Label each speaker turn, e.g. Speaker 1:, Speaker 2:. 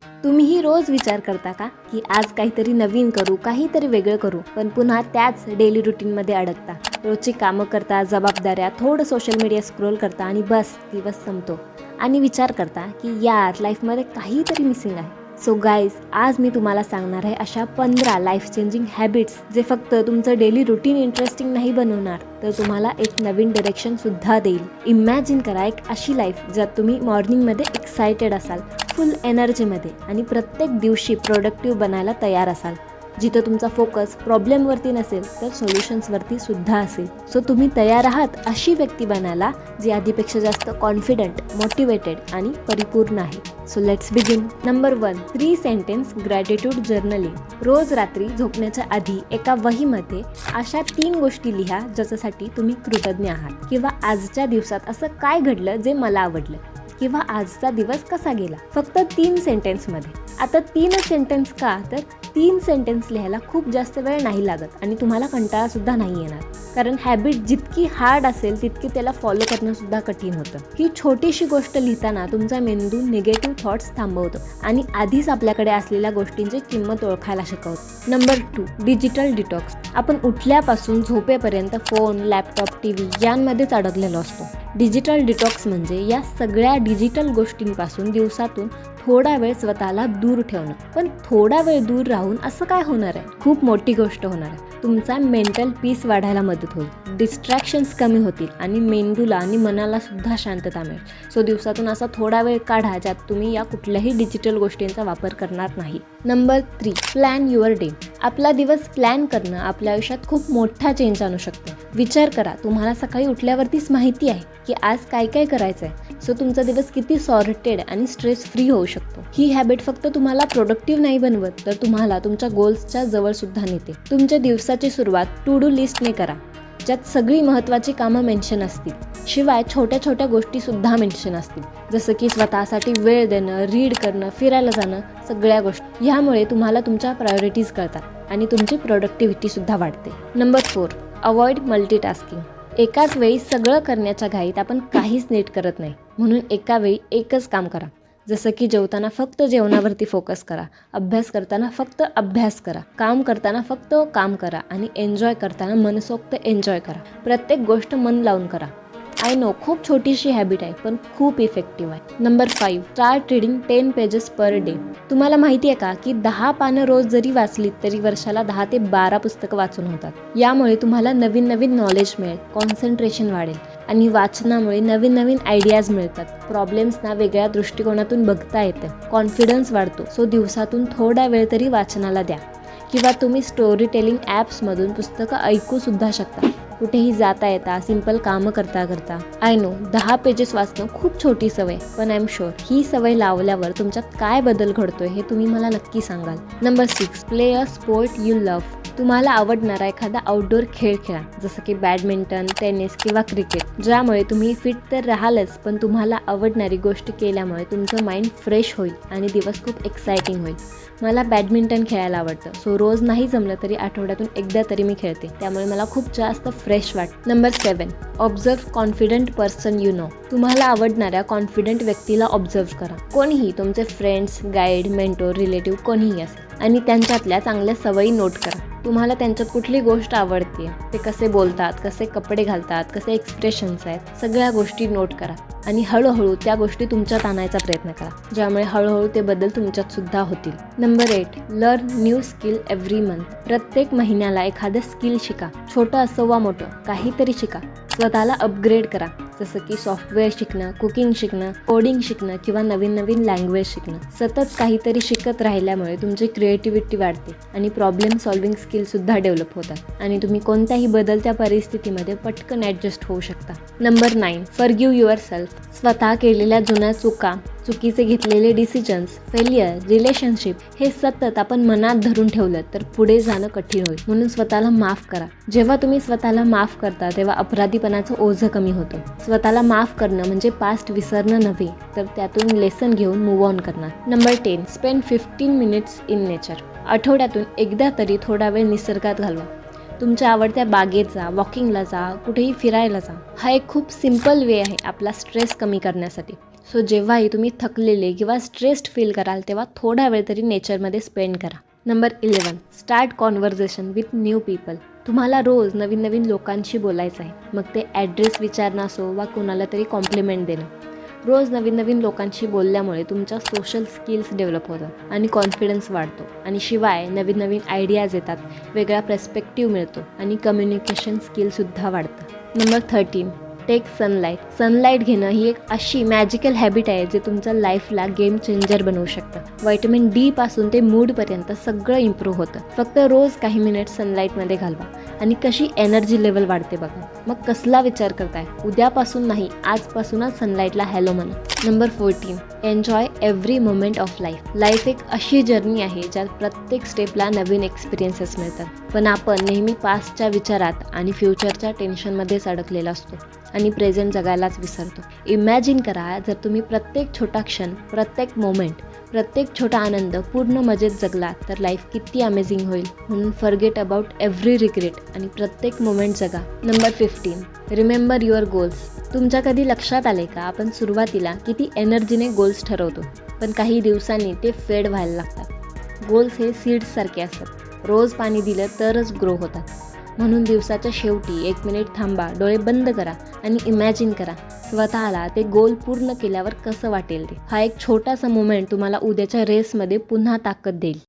Speaker 1: तुम्हीही रोज विचार करता का की आज काहीतरी नवीन करू, काहीतरी वेगळं करू, पण पुन्हा त्याच डेली रुटीनमध्ये अडकता. रोजची कामं करता, जबाबदाऱ्या, थोडं सोशल मीडिया स्क्रोल करता आणि बस दिवस संपतो आणि विचार करता की यार लाईफमध्ये काहीतरी मिसिंग आहे. सो गाईज, आज मी तुम्हाला सांगणार आहे अशा 15 लाईफ चेंजिंग हॅबिट्स जे फक्त तुमचं डेली रुटीन इंटरेस्टिंग नाही बनवणार, तर तुम्हाला एक नवीन डिरेक्शनसुद्धा देईल. इमॅजिन करा एक अशी लाईफ ज्यात तुम्ही मॉर्निंगमध्ये एक्सायटेड असाल, फुल एनर्जीमध्ये आणि प्रत्येक दिवशी प्रोडक्टिव्ह बनायला तयार असाल. जिथं तुमचा फोकस प्रॉब्लेमवरती नसेल तर सोल्युशन्सवरती सुद्धा असेल. सो तुम्ही तयार आहात अशी व्यक्ती बनायला जी आधीपेक्षा जास्त कॉन्फिडंट, मोटिवेटेड आणि परिपूर्ण आहे. So let's begin. Number 1, 3 sentence gratitude journaling. रोज रात्री झोपण्याच्या आधी एका वहीमध्ये अशा 3 गोष्टी लिहा ज्याच्यासाठी तुम्ही कृतज्ञ आहात, किंवा आजच्या दिवसात असं काय घडलं जे मला आवडलं, किंवा आजचा दिवस कसा गेला. फक्त 3 सेंटेन्समध्ये. आता 3 सेंटेन्स का, तर 3 सेंटेन्स लिहायला खूप जास्त वेळ नाही लागत आणि तुम्हाला कंटाळासुद्धा नाही येणार. कारण हॅबिट जितकी हार्ड असेल तितकी त्याला फॉलो करणंसुद्धा कठीण होतं. ही छोटीशी गोष्ट लिहिताना तुमचा मेंदू निगेटिव्ह थॉट्स थांबवतो आणि आधीच आपल्याकडे असलेल्या गोष्टींची किंमत ओळखायला शिकवतो. Number 2, digital detox. आपण उठल्यापासून झोपेपर्यंत फोन, लॅपटॉप, TV यांमध्येच अडकलेलो असतो. डिजिटल डिटॉक्स म्हणजे या सगळ्या डिजिटल गोष्टींपासून दिवसातून थोडा वेळ स्वतःला दूर ठेवणं. पण थोडा वेळ दूर राहून असं काय होणार आहे? खूप मोठी गोष्ट होणार आहे. तुमचा मेंटल पीस वाढायला मदत होईल, डिस्ट्रॅक्शन्स कमी होतील आणि मेंदूला आणि मनाला सुद्धा शांतता मिळेल. सो दिवसातून असा थोडा वेळ काढा ज्यात तुम्ही या कुठल्याही डिजिटल गोष्टींचा वापर करणार नाही. Number 3, plan your day. आपला दिवस प्लॅन करणं आपल्या आयुष्यात खूप मोठा चेंज आणू शकतं. विचार करा, तुम्हाला सकाळी उठल्यावरतीच माहिती आहे की आज काय काय करायचं आहे. सो तुमचा दिवस किती सॉर्टेड आणि स्ट्रेस फ्री होऊ शकतो. ही हॅबिट फक्त तुम्हाला प्रोडक्टिव्ह नाही बनवत, तर तुम्हाला तुमच्या गोल्सच्या जवळ सुद्धा नेते. तुमच्या दिवसाची सुरुवात टू डू लिस्टने करा, ज्यात सगळी महत्त्वाची कामं मेन्शन असतील. शिवाय छोट्या छोट्या गोष्टीसुद्धा मेन्शन असतील, जसं की स्वतःसाठी वेळ देणं, रीड करणं, फिरायला जाणं, सगळ्या गोष्टी. ह्यामुळे तुम्हाला तुमच्या प्रायोरिटीज कळतात आणि तुमची प्रोडक्टिव्हिटीसुद्धा वाढते. Number 4, avoid multitasking. एकाच वेळी सगळं करण्याच्या घाईत आपण काहीच नीट करत नाही. म्हणून एका वेळी एकच काम करा. जसं की जेवताना फक्त जेवणावरती फोकस करा, अभ्यास करताना फक्त अभ्यास करा, काम करताना फक्त काम करा आणि एन्जॉय करताना मनसोक्त एन्जॉय करा. प्रत्येक गोष्ट मन लावून करा. आय नो, खूप छोटीशी हॅबिट आहे पण खूप इफेक्टिव्ह आहे. Number 5, start reading 10 pages per day. तुम्हाला माहिती आहे का की 10 पानं रोज जरी वाचलीत तरी वर्षाला 10 ते 12 पुस्तकं वाचून होतात. यामुळे तुम्हाला नवीन नवीन नॉलेज मिळेल, कॉन्सन्ट्रेशन वाढेल आणि वाचनामुळे नवीन नवीन आयडियाज मिळतात. प्रॉब्लेम्सना वेगळ्या दृष्टिकोनातून बघता येतं, कॉन्फिडन्स वाढतो. सो दिवसातून थोडा वेळ तरी वाचनाला द्या. किंवा तुम्ही स्टोरी टेलिंग ॲप्समधून पुस्तकं ऐकूसुद्धा शकता, कुठेही जाता येता, सिंपल कामं करता करता. आय नो, 10 पेजेस वाचणं खूप छोटी सवय, पण आय एम शुअर ही सवय लावल्यावर तुमच्यात काय बदल घडतोय हे तुम्ही मला नक्की सांगाल. Number 6, play a sport you love. तुम्हाला आवडणारा एखादा आउटडोअर खेळ खेळा, जसं की बॅडमिंटन, टेनिस किंवा क्रिकेट. ज्यामुळे तुम्ही फिट तर राहालच, पण तुम्हाला आवडणारी गोष्ट केल्यामुळे तुमचं माइंड फ्रेश होईल आणि दिवस खूप एक्सायटिंग होईल. मला बॅडमिंटन खेळायला आवडतं. सो रोज नाही जमलं तरी आठवड्यातून एकदा तरी मी खेळते. त्यामुळे मला खूप जास्त फ्रेश वाटतं. Number 7, observe confident person you know. तुम्हाला आवडणाऱ्या कॉन्फिडंट व्यक्तीला ऑब्झर्व करा. कोणीही, तुमचे फ्रेंड्स, गाईड, मेंटोर, रिलेटिव्ह, कोणीही असेल, आणि त्यांच्यातल्या चांगल्या सवयी नोट करा. तुम्हाला त्यांच्यात कुठली गोष्ट आवडते, ते कसे बोलतात, कसे कपडे घालतात, कसे एक्सप्रेशन्स आहेत, सगळ्या गोष्टी नोट करा आणि हळूहळू त्या गोष्टी तुमच्यात आणायचा प्रयत्न करा, ज्यामुळे हळूहळू ते बदल तुमच्यात सुद्धा होतील. Number 8, learn new skill every month. प्रत्येक महिन्याला एखादं स्किल शिका. छोटं असो वा मोठं, काहीतरी शिका. स्वतःला अपग्रेड करा, जसं की सॉफ्टवेअर शिकणं, कुकिंग शिकणं, कोडिंग शिकणं किंवा नवीन नवीन लँग्वेज शिकणं. सतत काहीतरी शिकत राहिल्यामुळे तुमची क्रिएटिव्हिटी वाढते आणि प्रॉब्लेम सॉल्विंग स्किलसुद्धा डेव्हलप होतात आणि तुम्ही कोणत्याही बदलत्या परिस्थितीमध्ये पटकन ॲडजस्ट होऊ शकता. Number 9, forgive your self. स्वतः केलेल्या जुन्या चुका, चुकीचे घेतलेले डिसिजन्स, फेलियर, रिलेशनशिप हे सतत आपण मनात धरून ठेवलं तर पुढे जाणं कठीण होईल. म्हणून स्वतःला माफ करा. जेव्हा तुम्ही स्वतःला माफ करता तेव्हा अपराधीपणाचं ओझं कमी होतं. स्वतःला माफ करणं म्हणजे पास्ट विसरणं नव्हे, तर त्यातून लेसन घेऊन मूव्ह ऑन करणार. Number 10, spend 15 minutes in nature. आठवड्यातून एकदा तरी थोडा वेळ निसर्गात घालवा. तुमच्या आवडत्या बागेत जा, वॉकिंगला जा, कुठेही फिरायला जा. हा एक खूप सिम्पल वे आहे आपला स्ट्रेस कमी करण्यासाठी. सो जेव्हाही तुम्ही थकलेले किंवा स्ट्रेस्ड फील कराल तेव्हा थोडा वेळ तरी नेचरमध्ये स्पेंड करा. Number 11, start conversation with new people. तुम्हाला रोज नवीन नवीन लोकांशी बोलायचं आहे. मग ते ॲड्रेस विचारणं असो वा कोणाला तरी कॉम्प्लिमेंट देणं. रोज नवीन नवीन लोकांशी बोलल्यामुळे तुमच्या सोशल स्किल्स डेव्हलप होतात आणि कॉन्फिडन्स वाढतो. आणि शिवाय नवीन नवीन आयडियाज येतात, वेगळा पर्स्पेक्टिव्ह मिळतो आणि कम्युनिकेशन स्किलसुद्धा वाढतं. Number 13, take sunlight. सनलाईट घेणं ही एक अशी मॅजिकल हॅबिट आहे जे तुमच्या लाईफला गेम चेंजर बनवू शकतं. व्हायटमिन डी पासून ते मूडपर्यंत सगळं इम्प्रूव्ह होतं. फक्त रोज काही मिनिट सनलाईटमध्ये घालवा आणि कशी एनर्जी लेवल वाढते बघा. मग कसला विचार करताय? उद्यापासून नाही, आजपासूनच सनलाईटला हॅलो म्हणा. Number 14, enjoy every moment of life. Life एक अशी जर्नी आहे ज्यात प्रत्येक स्टेपला नवीन एक्सपिरियन्सेस मिळतात. पण आपण नेहमी पास्टच्या विचारात आणि फ्युचरच्या टेन्शनमध्येच अडकलेला असतो आणि प्रेझेंट जगायलाच विसरतो. इमॅजिन करा, जर तुम्ही प्रत्येक छोटा क्षण, प्रत्येक मोमेंट, प्रत्येक छोटा आनंद पूर्ण मजेत जगला तर लाईफ किती अमेझिंग होईल. म्हणून फॉरगेट अबाउट एव्हरी रिग्रेट आणि प्रत्येक मोमेंट जगा. Number 15, remember your goals. तुमच्या कधी लक्षात आले का, आपण सुरुवातीला किती एनर्जीने गोल्स ठरवतो, पण काही दिवसांनी ते फेड व्हायला लागतात. गोल्स हे सीड्ससारखे असतात. रोज पाणी दिलं तरच ग्रो होतात. म्हणून दिवसाच्या शेवटी 1 मिनिट थांबा, डोळे बंद करा आणि इमॅजिन करा स्वतःला ते गोल पूर्ण केल्यावर कसं वाटेल ते. हा एक छोटासा मोमेंट तुम्हाला उद्याच्या रेसमध्ये पुन्हा ताकद देईल.